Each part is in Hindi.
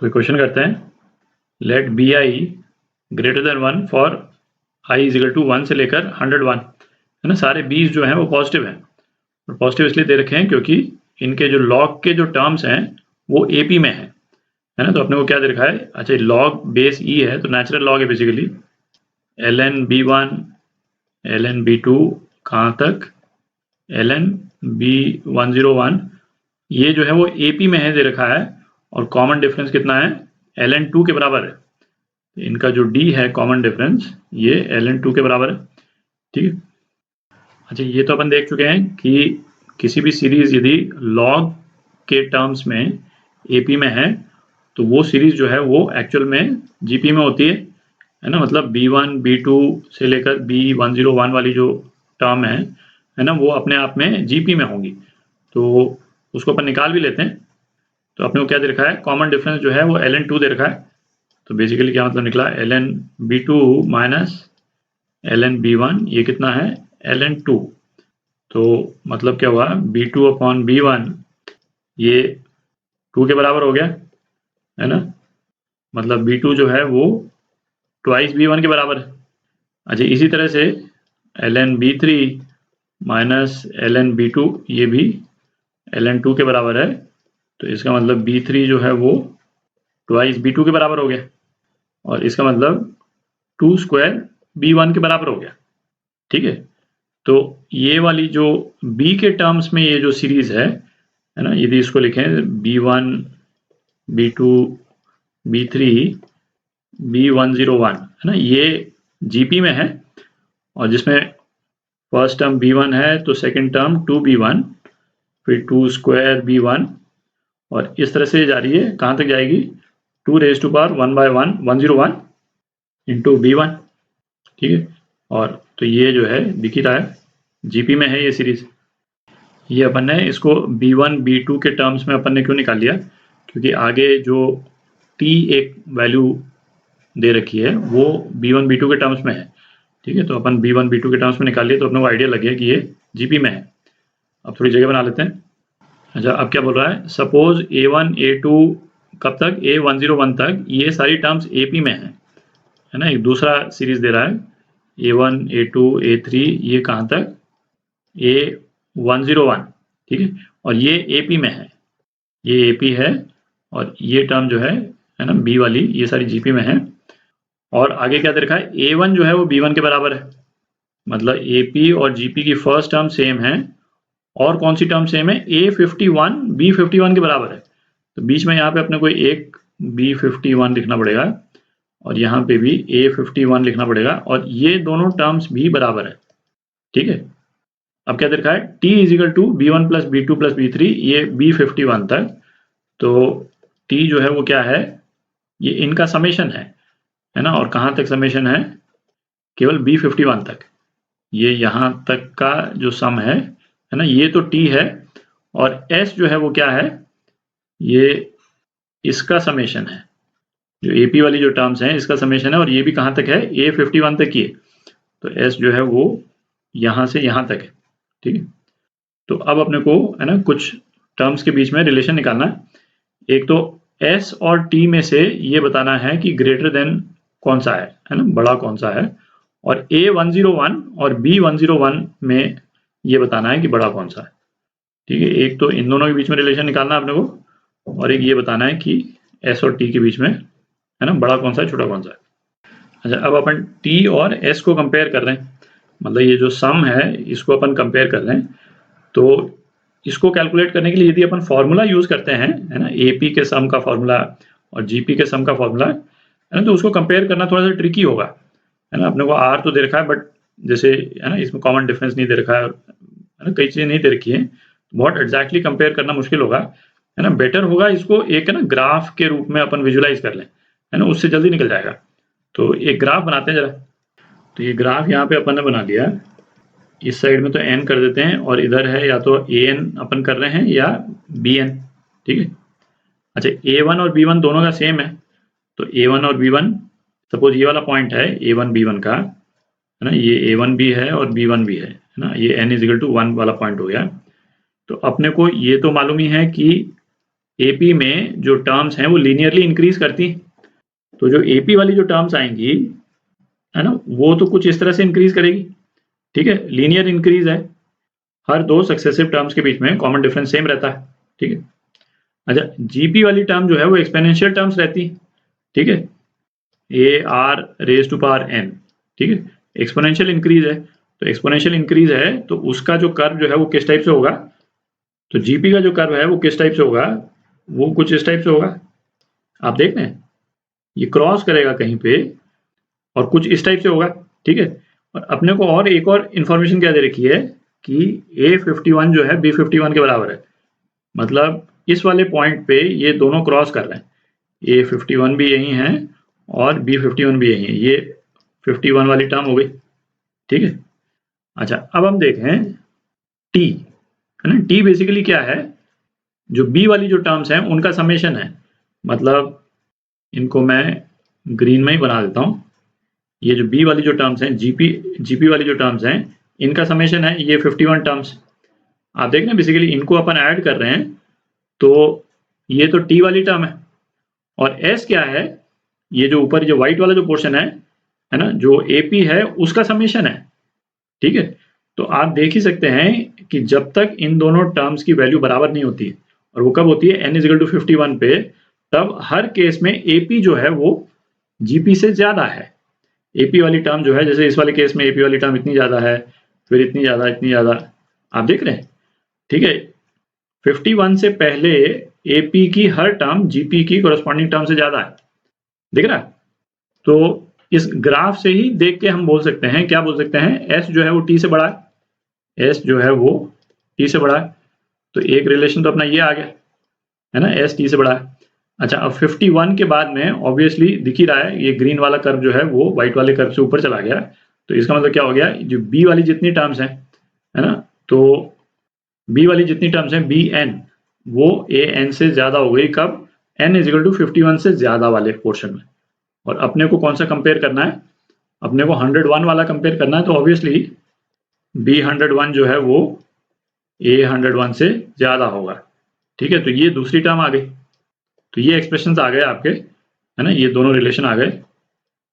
तो क्वेश्चन करते हैं, let b i greater than 1 for i is equal to 1 से लेकर 101, है ना। सारे बीज जो हैं वो पॉजिटिव हैं, और पॉजिटिव इसलिए दे रखे हैं क्योंकि इनके जो लॉग के जो टर्म्स हैं वो एपी में है ना। तो अपने को क्या दे रखा है, अच्छा लॉग बेस ई है तो नेचुरल लॉग है basically ln b1 ln b2 कहाँ तक ln b101, ये जो है वो एपी में है दे रखा है, और कॉमन डिफरेंस कितना है ln 2 के बराबर है। इनका जो d है कॉमन डिफरेंस ये ln 2 के बराबर है, ठीक है। अच्छा ये तो अपन देख चुके हैं कि किसी भी सीरीज यदि लॉग के टर्म्स में एपी में है तो वो सीरीज जो है वो एक्चुअल में जीपी में होती है ना। मतलब b1 b2 से लेकर b101 वाली जो टर्म है ना वो अपने आप में जीपी में होंगी। तो उसको अपन निकाल भी लेते हैं। तो अपने को क्या दे रखा है, कॉमन डिफरेंस जो है वो ln 2 दे रखा है। तो बेसिकली क्या मतलब निकला, ln b2 minus ln b1, ये कितना है ln 2। तो मतलब क्या हुआ, b2 अपॉन b1 ये 2 के बराबर हो गया, है ना। मतलब b2 जो है वो ट्वाइस b1 के बराबर है। अच्छा इसी तरह से ln b3 minus ln b2 ये भी ln 2 के बराबर है। तो इसका मतलब b3 जो है वो ट्वाइस b2 के बराबर हो गया, और इसका मतलब 2 स्क्वायर b1 के बराबर हो गया, ठीक है। तो ये वाली जो b के टर्म्स में ये जो सीरीज है ना, यदि इसको लिखें b1 b2 b3 b101, है ना, ये जीपी में है, और जिसमें फर्स्ट टर्म b1 है तो सेकंड टर्म 2b1 फिर 2 स्क्वायर b1, और इस तरह से जा रही है, कहाँ तक जाएगी 2 raise to power 1/1 101 into b1, ठीक है। और तो ये जो है दिख ही रहा है जीपी में है ये सीरीज। ये अपन ने इसको b1 b2 के टर्म्स में अपन ने क्यों निकाल लिया, क्योंकि आगे जो t एक वैल्यू दे रखी है वो b1 b2 के टर्म्स में है, ठीक है। तो अपन b1 b2 के टर्म्स में निकाल लिए तो अपने को आइडिया लग गया कि ये जीपी में है। अब थोड़ी जगह बना लेते हैं। अच्छा अब क्या बोल रहा है, सपोज a1 a2 कब तक a101 तक ये सारी टर्म्स एपी में है ना। एक दूसरा सीरीज दे रहा है a1 a2 a3, ये कहाँ तक a101, ठीक है। और ये एपी में है, ये एपी है, और ये टर्म जो है ना बी वाली ये सारी जीपी में है। और आगे क्या दे रखा है, a1 जो है वो b1 के बराबर है, मतलब एपी और जीपी की फर्स्ट टर्म सेम है, और कौन सी टर्म सेम है, a51 b51 के बराबर है। तो बीच में यहाँ पे अपने को एक b51 लिखना पड़ेगा, और यहाँ पे भी a51 लिखना पड़ेगा, और ये दोनों टर्म्स भी बराबर है, ठीक है। अब क्या दे रखा है, t is equal to b1 plus b2 plus b3, ये b51 तक। तो t जो है वो क्या है, ये इनका समेशन है ना। और कहाँ तक समेशन है, केवल b51 तक, ये यहाँ तक का जो सम है ना, ये तो t है, और s जो है वो क्या है, ये इसका समेशन है, जो एपी वाली जो टर्म्स हैं इसका समेशन है, और ये भी कहाँ तक है, a51 तक ही है। तो s जो है वो यहाँ से यहाँ तक है, ठीक है। तो अब अपने को है ना कुछ टर्म्स के बीच में रिलेशन निकालना है। एक तो s और t में से ये बताना है कि ग्रेटर देन कौन सा है ना, बड़ा कौन सा है, और a101 और b101 में ये बताना है कि बड़ा कौन सा है, ठीक है। एक तो इन दोनों के बीच में रिलेशन निकालना है अपने को, और एक ये बताना है कि s और t के बीच में है ना बड़ा कौन सा है छोटा कौन सा है। अच्छा अब अपन t और s को कंपेयर कर रहे हैं, मतलब ये जो सम है इसको अपन कंपेयर कर रहे हैं। तो इसको कैलकुलेट करने के लिए यदि अपन फॉर्मूला यूज करते हैं, है ना, एपी के सम का फॉर्मूला और जीपी के सम का फॉर्मूला, है ना, तो उसको कंपेयर करना थोड़ा सा ट्रिकी होगा, है ना। अपने को आर तो दे रखा है, बट जैसे है ना इसमें कॉमन डिफरेंस नहीं दे रखा है ना, कई चीजें नहीं दे रखी है, बहुत एग्जैक्टली कंपेयर करना मुश्किल होगा, है ना। बेटर होगा इसको एक है ना ग्राफ के रूप में अपन विजुलाइज कर लें, है ना, उससे जल्दी निकल जाएगा। तो एक ग्राफ बनाते हैं जरा। तो ये ग्राफ यहाँ पे अपन ने बना लिया, इस साइड में तो n कर देते हैं, और इधर है या तो an अपन कर रहे हैं या bn, ठीक है। अच्छा a1 और b1 दोनों का सेम है, तो a1 और b1, सपोज ये वाला पॉइंट है a1 b1 का, है ना, ये a1 भी है और b1 भी है ना, ये n = 1 वाला पॉइंट हो गया। तो अपने को ये तो मालूम ही है कि AP में जो टर्म्स हैं वो लीनियरली इंक्रीज करती हैं। तो जो AP वाली जो टर्म्स आएंगी है ना, वो तो कुछ इस तरह से इंक्रीज करेगी, ठीक है, लीनियर इंक्रीज है, हर दो सक्सेसिव टर्म्स के बीच में कॉमन डिफरेंस सेम रहता है, ठीक है। अच्छा, GP वाली टर्म जो है वो एक्सपोनेंशियल टर्म्स रहती है, ठीक है, AR⁻n, ठीक है, एक्सपोनेंशियल इंक्रीज है। तो एक्सपोनेंशियल इंक्रीज है तो उसका जो कर्व जो है वो किस टाइप से होगा, तो GP का जो कर्व है वो किस टाइप से होगा, वो कुछ इस टाइप से होगा, आप देख रहे हैं, ये क्रॉस करेगा कहीं पे और कुछ इस टाइप से होगा, ठीक है। और अपने को और एक और इन्फॉर्मेशन क्या दे रखी है कि A51 जो है B51 के बराबर है, मतलब इस वाले पॉइंट पे ये दोनों क्रॉस कर रहे हैं, A51 भी यही है और B51 भी यही है, ये 51 वाली टर्म हो गई, ठीक है। अच्छा, अब हम देखें T, है ना, T बेसिकली क्या है, जो B वाली जो टर्म्स हैं उनका समेशन है, मतलब इनको मैं ग्रीन में ही बना देता हूँ, ये जो B वाली जो टर्म्स हैं, GP वाली जो टर्म्स हैं, इनका समेशन है ये 51 टर्म्स। आप देख रहे हैं बेसिकली इनको अपन ऐड कर रहे हैं, तो ये तो T वाली टर्म है, और S क्या है, ये जो ऊपर जो व्हाइट वाला जो पोर्शन है ना, जो AP है उसका समेशन है, ठीक है। तो आप देख ही सकते हैं कि जब तक इन दोनों टर्म्स की वैल्यू बराबर नहीं होती, और वो कब होती है, n = 51 पे, तब हर केस में AP जो है वो GP से ज्यादा है। AP वाली टर्म जो है, जैसे इस वाले केस में AP वाली टर्म इतनी ज्यादा है, फिर इतनी ज्यादा, आप देख रहे हैं, ठीक है। 51 से पहले AP की हर टर्म GP की कोरस्पॉन्डिंग टर्म से ज्यादा है, दिख रहा है। तो इस ग्राफ से ही देख के हम बोल सकते हैं, क्या बोल सकते हैं, S जो है वो T से बड़ा है, S जो है वो T से बड़ा है, तो एक रिलेशन तो अपना ये आ गया, है ना, S T से बड़ा है। अच्छा, अब 51 के बाद में ऑब्वियसली दिख ही रहा है, ये ग्रीन वाला कर्व जो है वो व्हाइट वाले कर्व से ऊपर चला गया, तो इसका मतलब क्या हो गया, जो B वाली जितनी टर्म्स हैं, है ना, तो B वाली जितनी टर्म्स हैं BN, वो AN से ज्यादा हो गई, कब, n = 51 से ज्यादा वाले पोर्शन में। और अपने को कौन सा कंपेयर करना है, अपने को 101 वाला कंपेयर करना है, तो ऑब्वियसली B101 जो है वो A101 से ज्यादा होगा, ठीक है। तो ये दूसरी टर्म आ गई, तो ये एक्सप्रेशंस आ गए आपके, है ना, ये दोनों रिलेशन आ गए,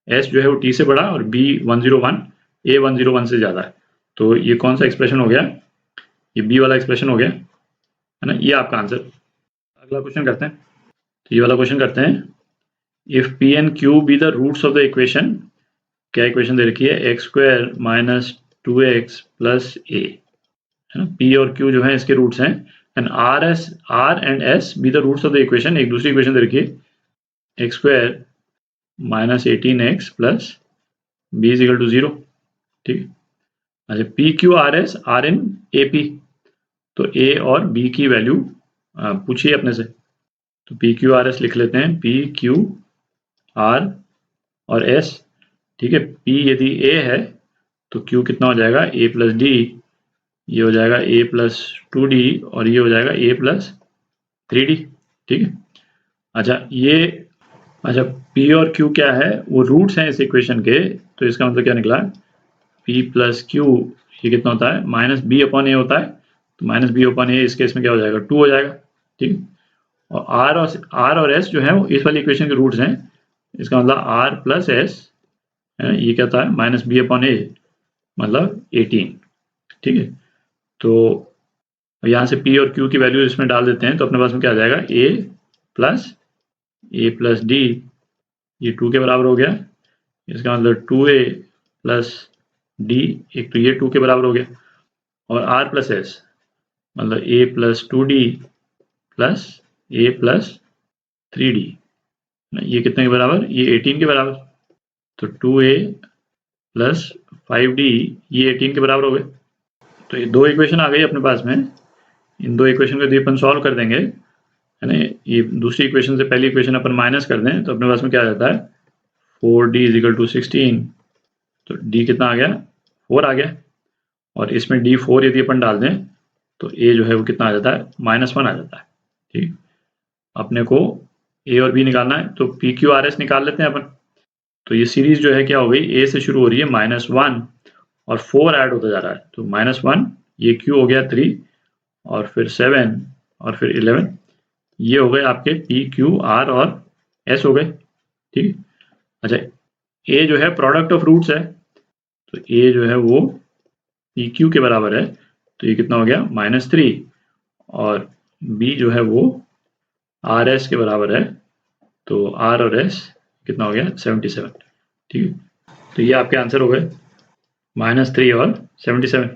S जो है वो T से बड़ा और B101 A101 से ज्यादा है। तो ये कौन सा एक्सप्रेशन हो गया, ये B वाला एक्सप्रेशन हो गया, है ना, ये आपका आंसर। अगला क्वेश्चन करते हैं, तो ये वाला क्वेश्चन करते हैं, if P and Q be the roots of the equation, क्या इक्वेशन दे रखी है, x² - 2x + a, है ना, P और Q जो है इसके रूट्स हैं, and R and S be the roots of the equation, एक दूसरी इक्वेशन दे रखी है, x² - 18x + b = 0, ठीक है। अच्छा, P Q R S are in AP, तो A और B की वैल्यू पूछिए अपने से, तो P Q R S लिख लेते हैं, P Q R और S, ठीक है। P यदि A है तो Q कितना हो जाएगा, A + D, ये हो जाएगा A + 2D, और ये हो जाएगा A + 3D, ठीक है। अच्छा, P और Q क्या है, वो रूट्स हैं इस इक्वेशन के, तो इसका मतलब क्या निकला, P + Q ये कितना होता है, -B/A होता है, तो -B/A इस केस में क्या हो जाएगा, 2 हो जाएगा, ठीक है। और R और S जो है वो इस वाली इक्वेशन के रूट्स हैं, इसका मतलब R + S, ये क्या होता है, -B/A, मतलब 18, ठीक है। तो यहाँ से P और Q की वैल्यू इसमें डाल देते हैं, तो अपने पास में क्या आ जाएगा, A + D, ये 2 के बराबर हो गया, इसका मतलब 2A + D, एक तो ये 2 के बराबर हो गया, और R + S मतलब A + 2D + A + 3D, ये कितने के बराबर, ये 18 के बराबर, तो 2A + 5D ये 18 के बराबर हो गए। तो ये दो इक्वेशन आ गई अपने पास में, इन दो इक्वेशन को यदि अपन सॉल्व कर देंगे, है ना, ये दूसरी इक्वेशन से पहली इक्वेशन अपन माइनस कर दें, तो अपने पास में क्या आ जाता है, 4D = 16, तो D कितना आ गया, 4 आ गया, और इसमें D4 यदि अपन डाल दें तो A जो है वो कितना आ जाता है, -1 आ जाता है, ठीक। अपने को A और B निकालना है, तो PQRS निकाल लेते हैं अपन। तो ये सीरीज जो है क्या हो गई, A से शुरू हो रही है -1 और 4 ऐड होता जा रहा है, तो -1, ये Q हो गया 3, और फिर 7, और फिर 11, ये हो गए आपके पी क्यू आर और एस हो गए, ठीक। अच्छा, ए जो है प्रोडक्ट ऑफ रूट्स है, तो ए जो है वो पी क्यू के बराबर है, तो ये कितना हो गया -3, और बी जो है वो आर एस के बराबर है, तो आर और एस कितना हो गया 77, ठीक है। तो ये आपके आंसर हो गए -3 और 77।